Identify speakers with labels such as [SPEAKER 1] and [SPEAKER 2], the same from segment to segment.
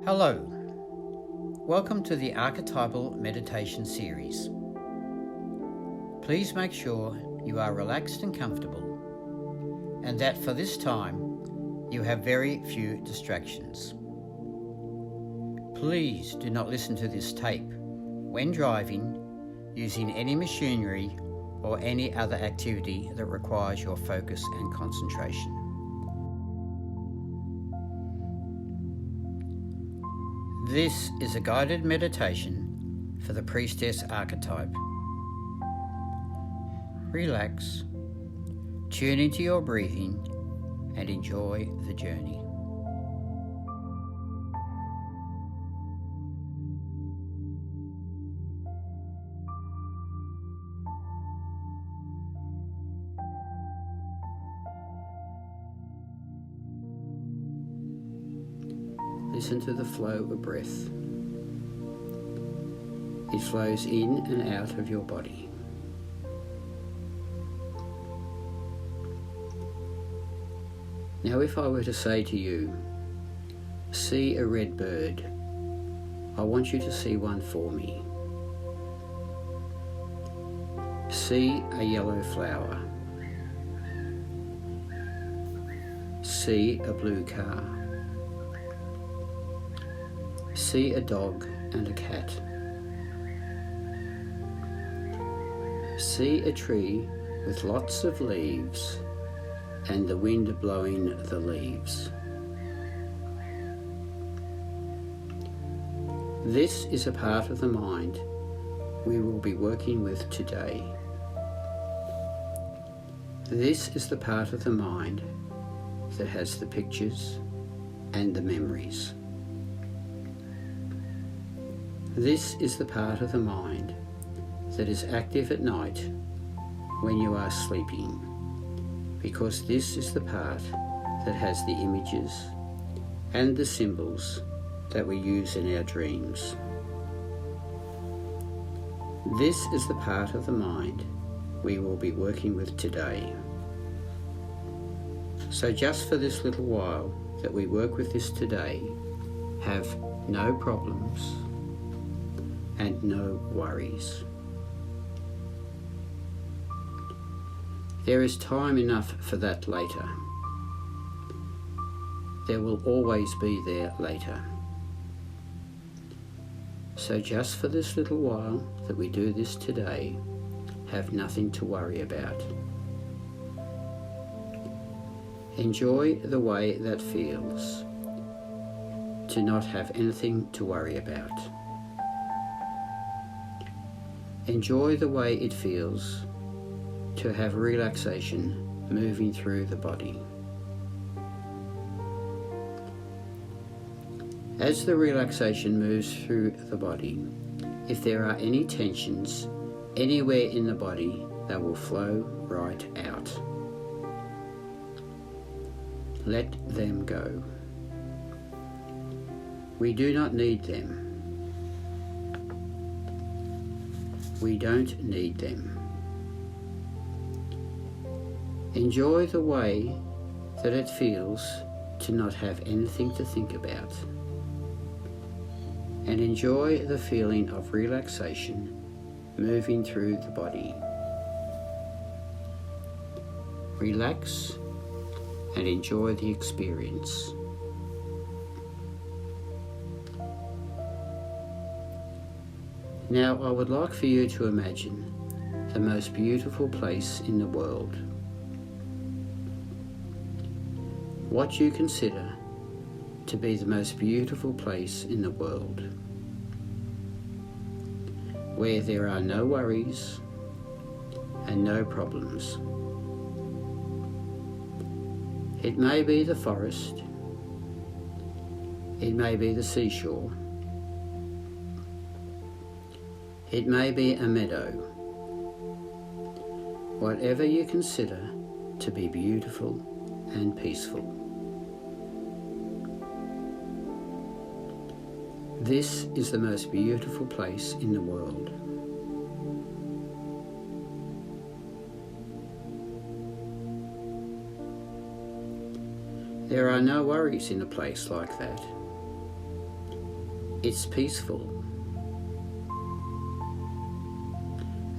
[SPEAKER 1] Hello, welcome to the Archetypal Meditation Series. Please make sure you are relaxed and comfortable, and that for this time you have very few distractions. Please do not listen to this tape when driving, using any machinery or any other activity that requires your focus and concentration. This is a guided meditation for the Priestess Archetype. Relax, tune into your breathing, and enjoy the journey. Listen to the flow of breath. It flows in and out of your body. Now, if I were to say to you, see a red bird, I want you to see one for me. See a yellow flower. See a blue car. See a dog and a cat. See a tree with lots of leaves and the wind blowing the leaves. This is a part of the mind we will be working with today. This is the part of the mind that has the pictures and the memories. This is the part of the mind that is active at night when you are sleeping, because this is the part that has the images and the symbols that we use in our dreams. This is the part of the mind we will be working with today. So just for this little while that we work with this today, have no problems and no worries. There is time enough for that later. There will always be there later. So just for this little while that we do this today, have nothing to worry about. Enjoy the way that feels to not have anything to worry about. Enjoy the way it feels to have relaxation moving through the body. As the relaxation moves through the body, if there are any tensions anywhere in the body, they will flow right out. Let them go. We do not need them. We don't need them. Enjoy the way that it feels to not have anything to think about. And enjoy the feeling of relaxation moving through the body. Relax and enjoy the experience. Now I would like for you to imagine the most beautiful place in the world. What you consider to be the most beautiful place in the world, where there are no worries and no problems. It may be the forest, it may be the seashore, it may be a meadow. Whatever you consider to be beautiful and peaceful. This is the most beautiful place in the world. There are no worries in a place like that. It's peaceful.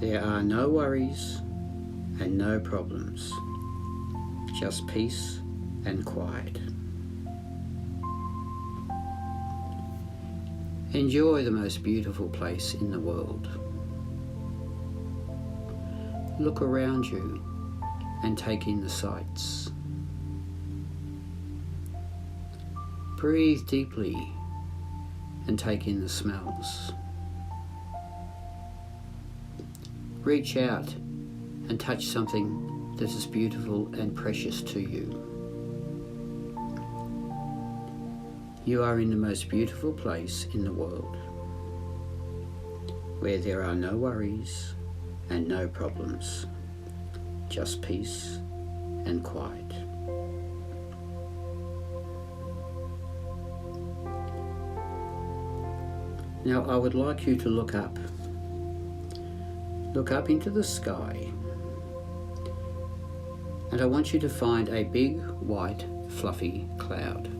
[SPEAKER 1] There are no worries and no problems, just peace and quiet. Enjoy the most beautiful place in the world. Look around you and take in the sights. Breathe deeply and take in the smells. Reach out and touch something that is beautiful and precious to you. You are in the most beautiful place in the world, where there are no worries and no problems, just peace and quiet. Now I would like you to look up. Look up into the sky, and I want you to find a big, white, fluffy cloud.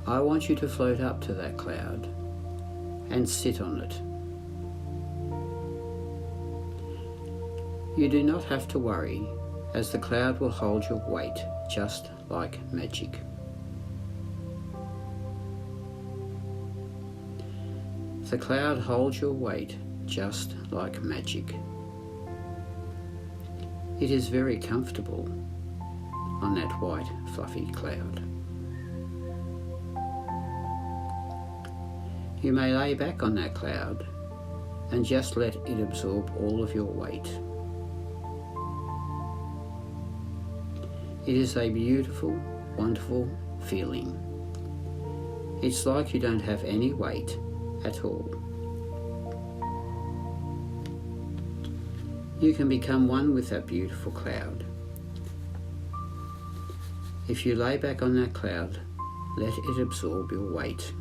[SPEAKER 1] I want you to float up to that cloud and sit on it. You do not have to worry, as the cloud will hold your weight just like magic. The cloud holds your weight just like magic. It is very comfortable on that white fluffy cloud. You may lay back on that cloud and just let it absorb all of your weight. It is a beautiful, wonderful feeling. It's like you don't have any weight at all. You can become one with that beautiful cloud. If you lay back on that cloud, let it absorb your weight.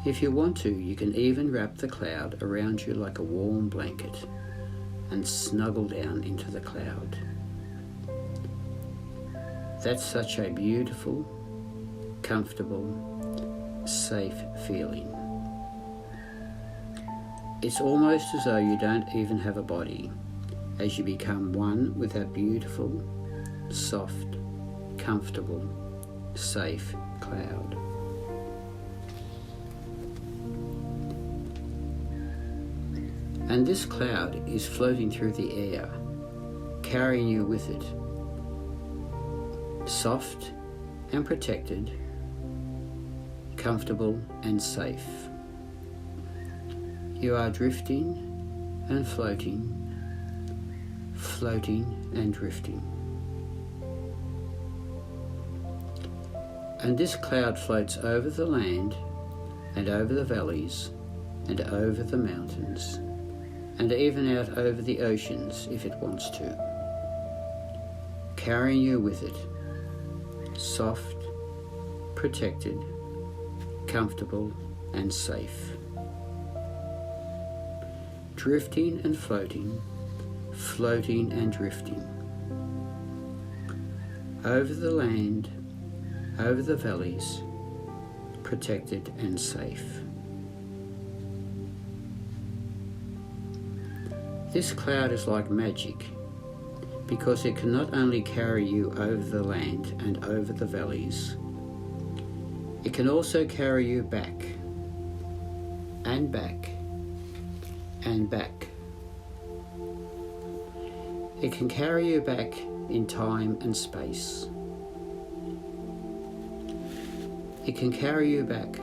[SPEAKER 1] If you want to, you can even wrap the cloud around you like a warm blanket and snuggle down into the cloud. That's such a beautiful, comfortable, safe feeling. It's almost as though you don't even have a body, as you become one with that beautiful, soft, comfortable, safe cloud. And this cloud is floating through the air, carrying you with it, soft and protected, comfortable and safe. You are drifting and floating, floating and drifting. And this cloud floats over the land and over the valleys and over the mountains and even out over the oceans if it wants to, carrying you with it, soft, protected, comfortable and safe. Drifting and floating, floating and drifting. Over the land, over the valleys, protected and safe. This cloud is like magic, because it can not only carry you over the land and over the valleys, it can also carry you back and back and back. It can carry you back in time and space. It can carry you back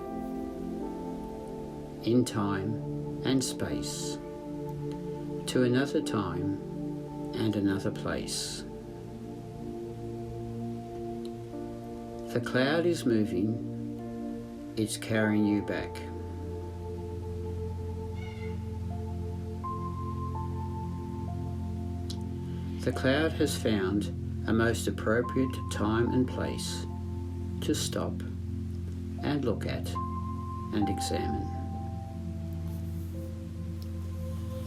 [SPEAKER 1] in time and space to another time and another place. The cloud is moving, it's carrying you back. The cloud has found a most appropriate time and place to stop and look at and examine.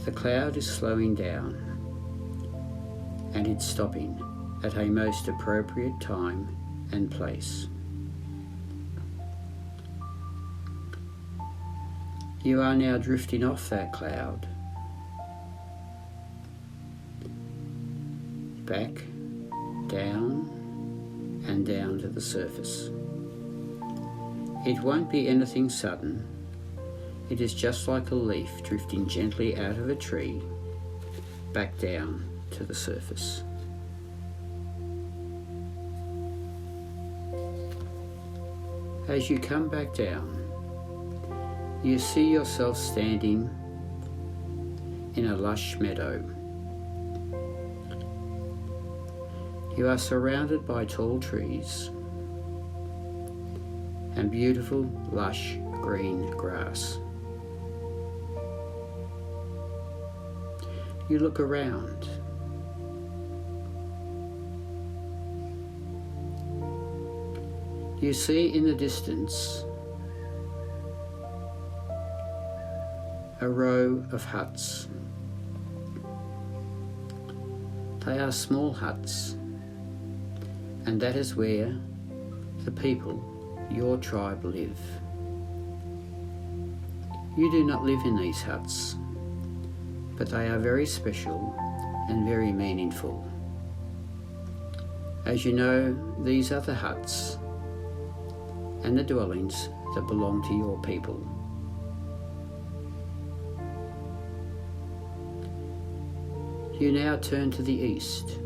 [SPEAKER 1] The cloud is slowing down and it's stopping at a most appropriate time and place. You are now drifting off that cloud, back, down, and down to the surface. It won't be anything sudden. It is just like a leaf drifting gently out of a tree, back down to the surface. As you come back down, you see yourself standing in a lush meadow. You are surrounded by tall trees and beautiful, lush green grass. You look around. You see in the distance a row of huts. They are small huts, and that is where the people, your tribe, live. You do not live in these huts, but they are very special and very meaningful. As you know, these are the huts and the dwellings that belong to your people. You now turn to the east,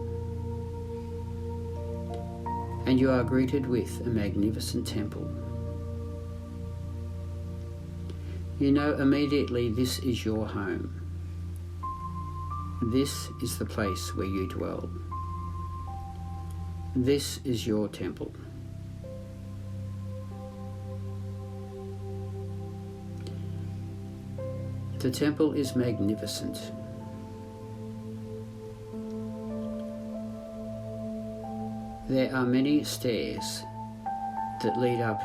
[SPEAKER 1] and you are greeted with a magnificent temple. You know immediately this is your home. This is the place where you dwell. This is your temple. The temple is magnificent. There are many stairs that lead up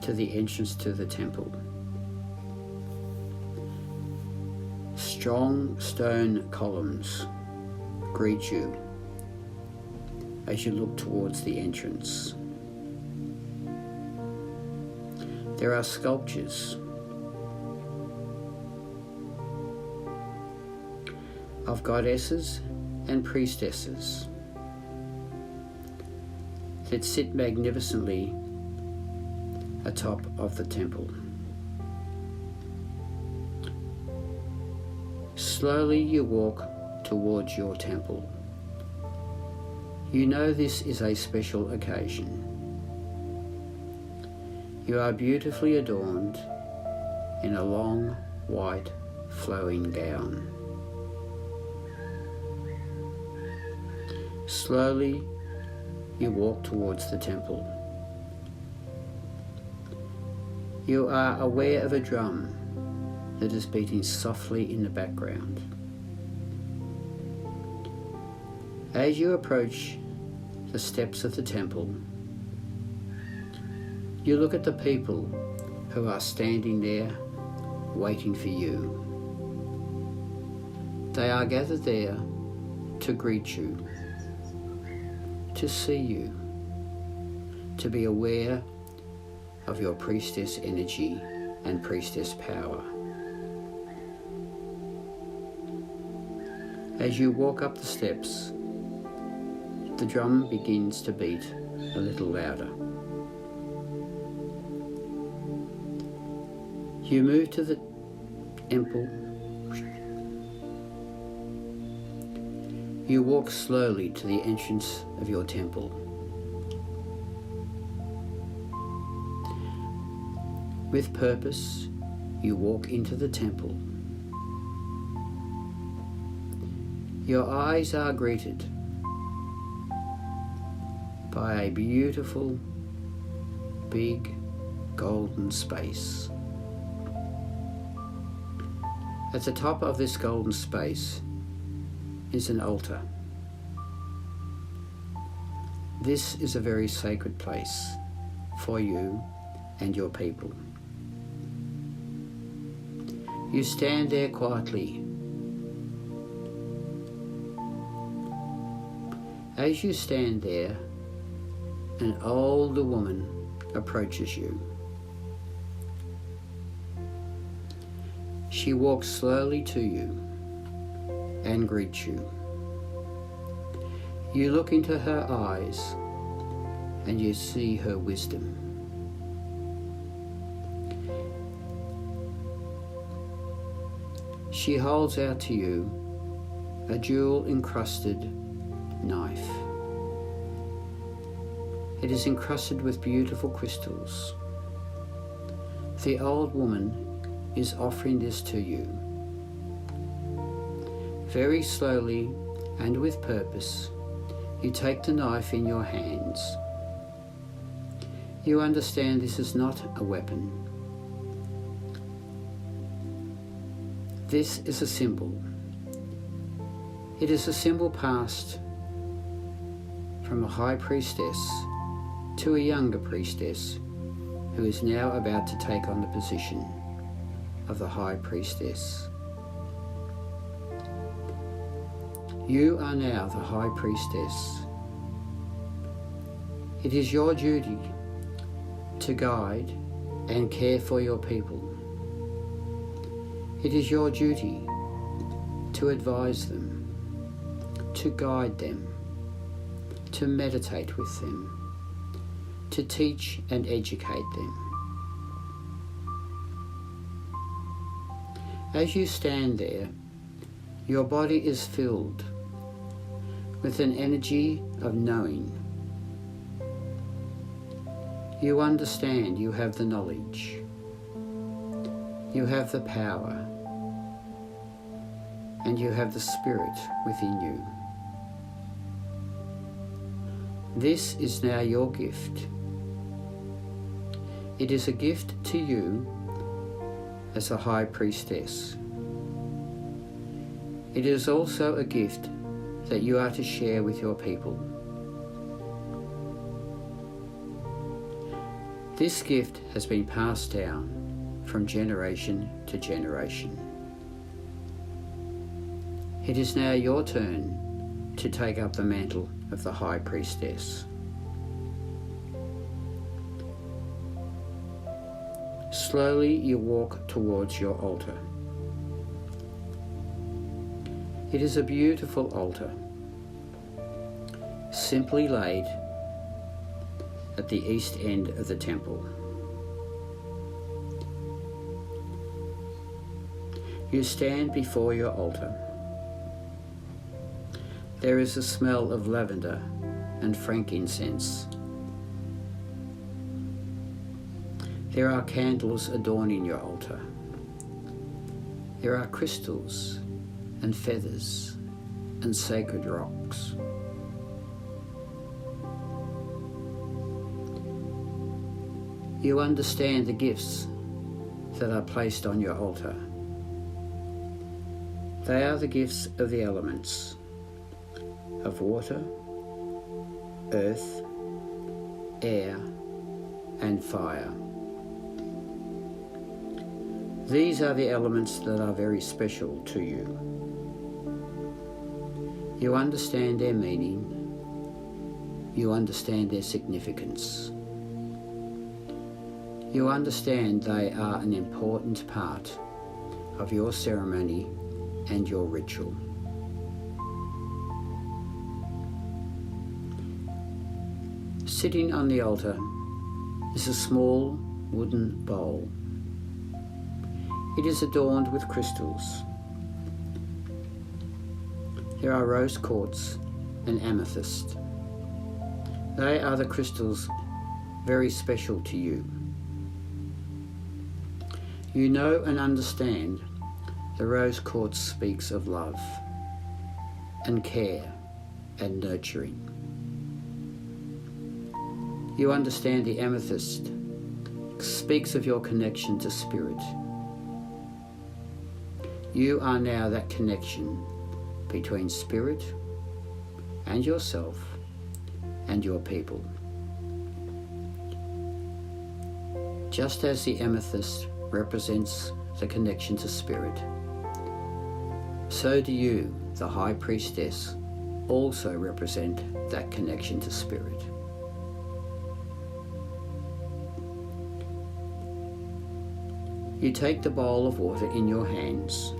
[SPEAKER 1] to the entrance to the temple. Strong stone columns greet you as you look towards the entrance. There are sculptures of goddesses and priestesses that sit magnificently atop of the temple. Slowly you walk towards your temple. You know this is a special occasion. You are beautifully adorned in a long, white, flowing gown. Slowly you walk towards the temple. You are aware of a drum that is beating softly in the background. As you approach the steps of the temple, you look at the people who are standing there waiting for you. They are gathered there to greet you, to see you, to be aware of your priestess energy and priestess power. As you walk up the steps, the drum begins to beat a little louder. You move to the temple. You walk slowly to the entrance of your temple. With purpose, you walk into the temple. Your eyes are greeted by a beautiful, big, golden space. At the top of this golden space is an altar. This is a very sacred place for you and your people. You stand there quietly. As you stand there, an older woman approaches you. She walks slowly to you and greets you. You look into her eyes and you see her wisdom. She holds out to you a jewel-encrusted knife. It is encrusted with beautiful crystals. The old woman is offering this to you. Very slowly and with purpose, you take the knife in your hands. You understand this is not a weapon. This is a symbol. It is a symbol passed from a high priestess to a younger priestess who is now about to take on the position of the high priestess. You are now the high priestess. It is your duty to guide and care for your people. It is your duty to advise them, to guide them, to meditate with them, to teach and educate them. As you stand there, your body is filled with an energy of knowing. You understand you have the knowledge. You have the power. And you have the spirit within you. This is now your gift. It is a gift to you as a high priestess. It is also a gift that you are to share with your people. This gift has been passed down from generation to generation. It is now your turn to take up the mantle of the High Priestess. Slowly you walk towards your altar. It is a beautiful altar, simply laid at the east end of the temple. You stand before your altar. There is a smell of lavender and frankincense. There are candles adorning your altar. There are crystals and feathers and sacred rocks. You understand the gifts that are placed on your altar. They are the gifts of the elements, of water, earth, air, and fire. These are the elements that are very special to you. You understand their meaning. You understand their significance. You understand they are an important part of your ceremony and your ritual. Sitting on the altar is a small wooden bowl. It is adorned with crystals. There are rose quartz and amethyst. They are the crystals very special to you. You know and understand the rose quartz speaks of love and care and nurturing. You understand the amethyst speaks of your connection to spirit. You are now that connection between spirit and yourself and your people. Just as the amethyst represents the connection to spirit, so do you, the High Priestess, also represent that connection to spirit. You take the bowl of water in your hands.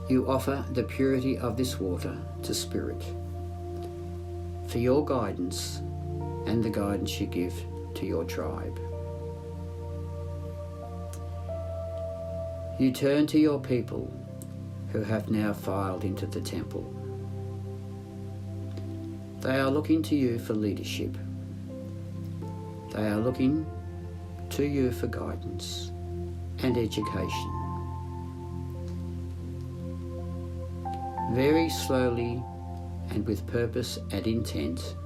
[SPEAKER 1] You offer the purity of this water to Spirit for your guidance and the guidance you give to your tribe. You turn to your people who have now filed into the temple. They are looking to you for leadership. They are looking to you for guidance and education. Very slowly and with purpose and intent,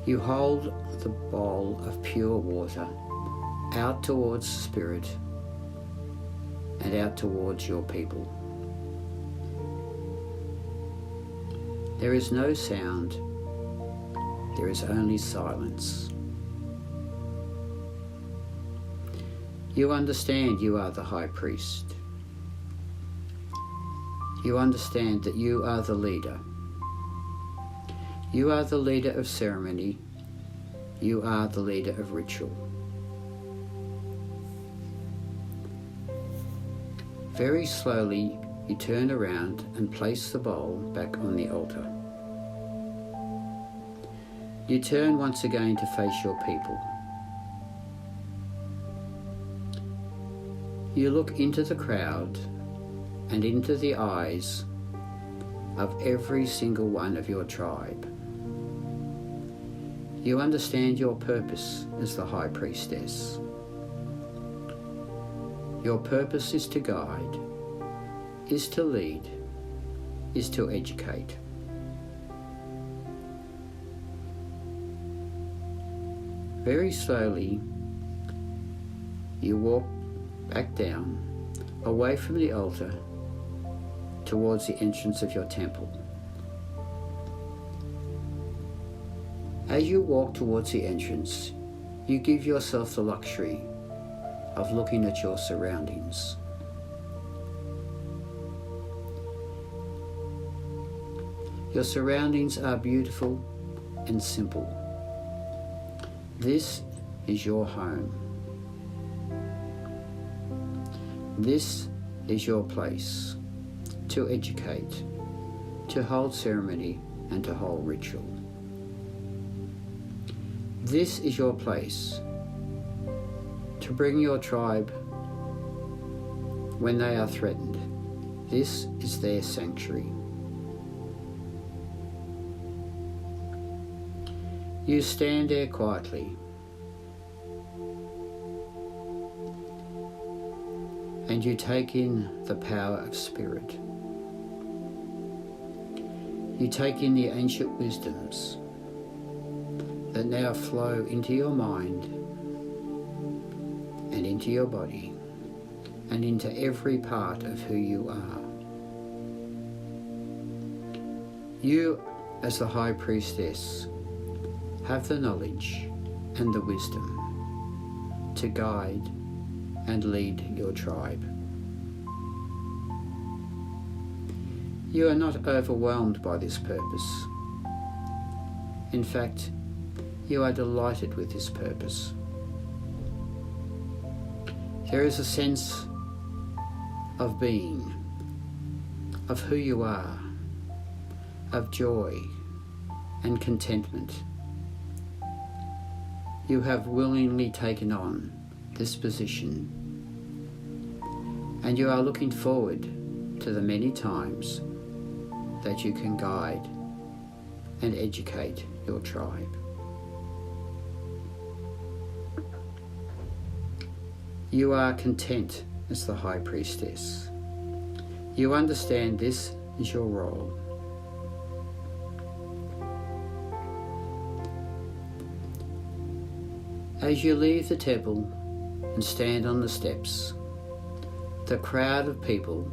[SPEAKER 1] you hold the bowl of pure water out towards Spirit and out towards your people. There is no sound, there is only silence. You understand you are the High Priest. You understand that you are the leader. You are the leader of ceremony. You are the leader of ritual. Very slowly, you turn around and place the bowl back on the altar. You turn once again to face your people. You look into the crowd and into the eyes of every single one of your tribe. You understand your purpose as the High Priestess. Your purpose is to guide, is to lead, is to educate. Very slowly, you walk back down, away from the altar, towards the entrance of your temple. As you walk towards the entrance, you give yourself the luxury of looking at your surroundings. Your surroundings are beautiful and simple. This is your home. This is your place to educate, to hold ceremony and to hold ritual. This is your place to bring your tribe when they are threatened. This is their sanctuary. You stand there quietly and you take in the power of Spirit. You take in the ancient wisdoms that now flow into your mind and into your body and into every part of who you are. You, as the High Priestess, have the knowledge and the wisdom to guide and lead your tribe. You are not overwhelmed by this purpose. In fact, you are delighted with this purpose. There is a sense of being, of who you are, of joy and contentment. You have willingly taken on this position, and you are looking forward to the many times that you can guide and educate your tribe. You are content as the High Priestess. You understand this is your role. As you leave the temple and stand on the steps, the crowd of people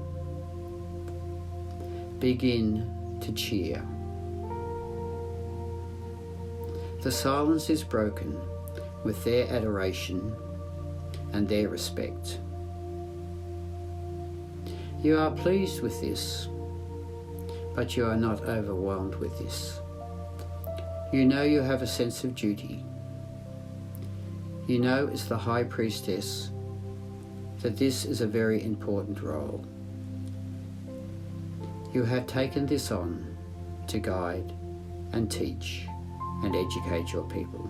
[SPEAKER 1] begin to cheer. The silence is broken with their adoration and their respect. You are pleased with this, but you are not overwhelmed with this. You know you have a sense of duty. You know as the High Priestess that this is a very important role. You have taken this on to guide and teach and educate your people.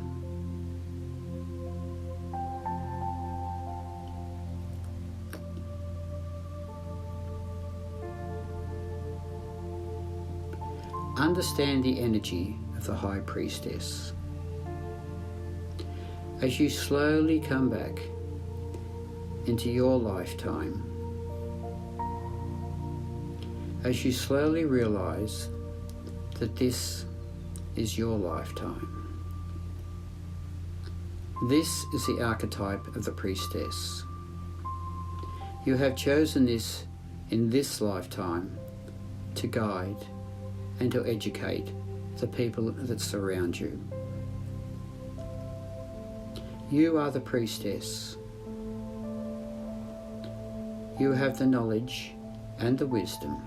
[SPEAKER 1] Understand the energy of the High Priestess. As you slowly come back into your lifetime, as you slowly realize that this is your lifetime. This is the archetype of the Priestess. You have chosen this in this lifetime to guide and to educate the people that surround you. You are the Priestess. You have the knowledge and the wisdom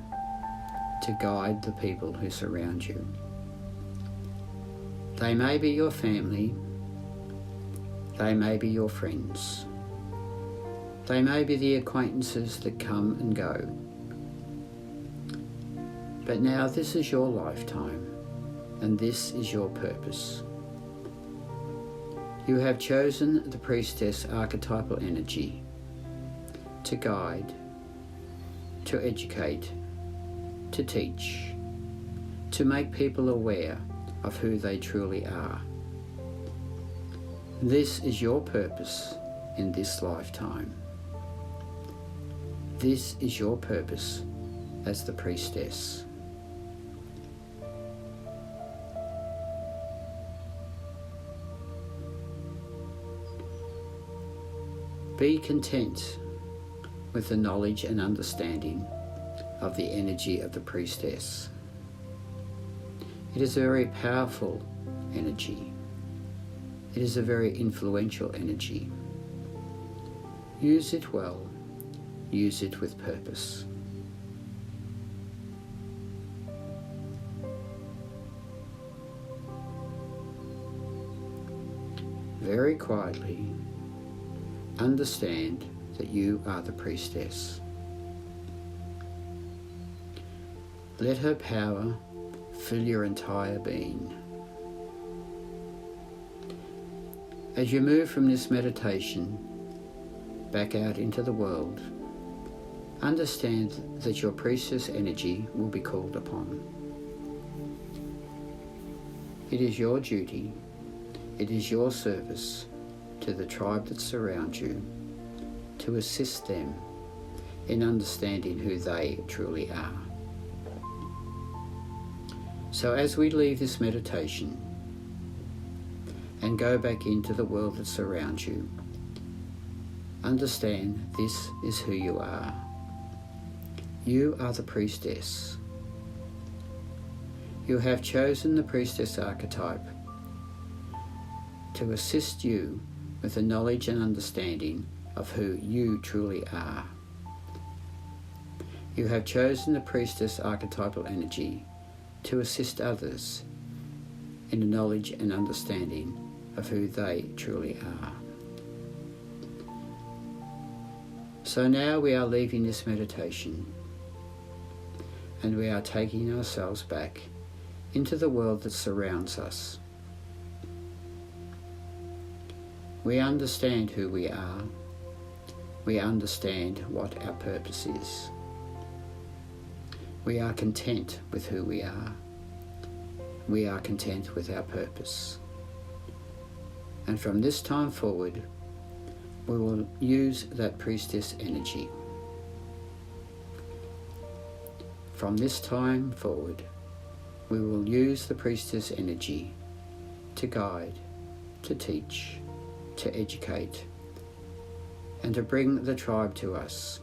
[SPEAKER 1] to guide the people who surround you. They may be your family, they may be your friends, they may be the acquaintances that come and go. But now this is your lifetime, and this is your purpose. You have chosen the Priestess archetypal energy to guide, to educate, to teach, to make people aware of who they truly are. This is your purpose in this lifetime. This is your purpose as the Priestess. Be content with the knowledge and understanding of the energy of the Priestess. It is a very powerful energy. It is a very influential energy. Use it well. Use it with purpose. Very quietly, understand that you are the Priestess. Let her power fill your entire being. As you move from this meditation back out into the world, understand that your Priestess energy will be called upon. It is your duty, it is your service to the tribe that surrounds you to assist them in understanding who they truly are. So as we leave this meditation and go back into the world that surrounds you, understand this is who you are. You are the Priestess. You have chosen the Priestess archetype to assist you with the knowledge and understanding of who you truly are. You have chosen the Priestess archetypal energy to assist others in the knowledge and understanding of who they truly are. So now we are leaving this meditation and we are taking ourselves back into the world that surrounds us. We understand who we are. We understand what our purpose is. We are content with who we are. We are content with our purpose. And from this time forward, we will use that Priestess energy. From this time forward, we will use the Priestess energy to guide, to teach, to educate, and to bring the tribe to us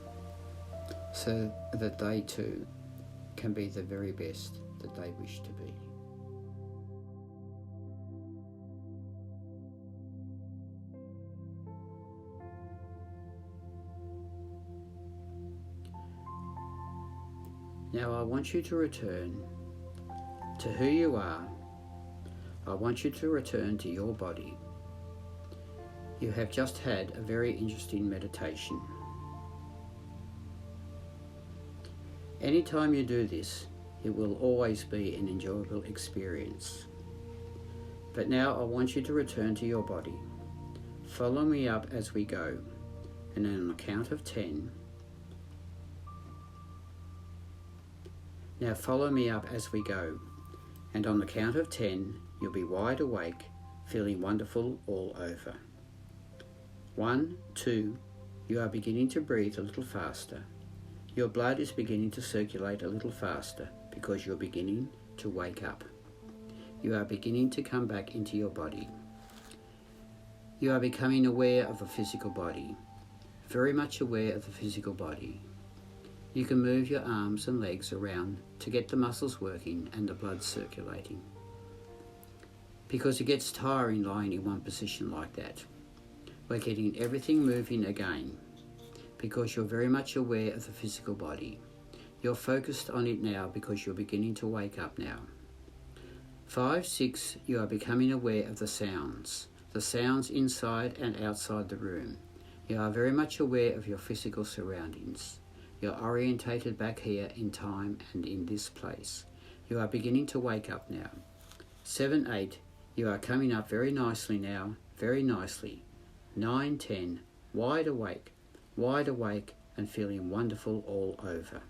[SPEAKER 1] so that they too can be the very best that they wish to be. Now I want you to return to who you are. I want you to return to your body. You have just had a very interesting meditation. Anytime you do this, it will always be an enjoyable experience. But now I want you to return to your body. Follow me up as we go, and on the count of 10, now follow me up as we go, and on the count of 10, you'll be wide awake, feeling wonderful all over. 1, 2, you are beginning to breathe a little faster. Your blood is beginning to circulate a little faster because you're beginning to wake up. You are beginning to come back into your body. You are becoming aware of the physical body, very much aware of the physical body. You can move your arms and legs around to get the muscles working and the blood circulating. Because it gets tiring lying in one position like that. We're getting everything moving again because you're very much aware of the physical body. You're focused on it now because you're beginning to wake up now. 5, 6, you are becoming aware of the sounds inside and outside the room. You are very much aware of your physical surroundings. You're orientated back here in time and in this place. You are beginning to wake up now. 7, 8, you are coming up very nicely now, very nicely. 9, 10, wide awake and feeling wonderful all over.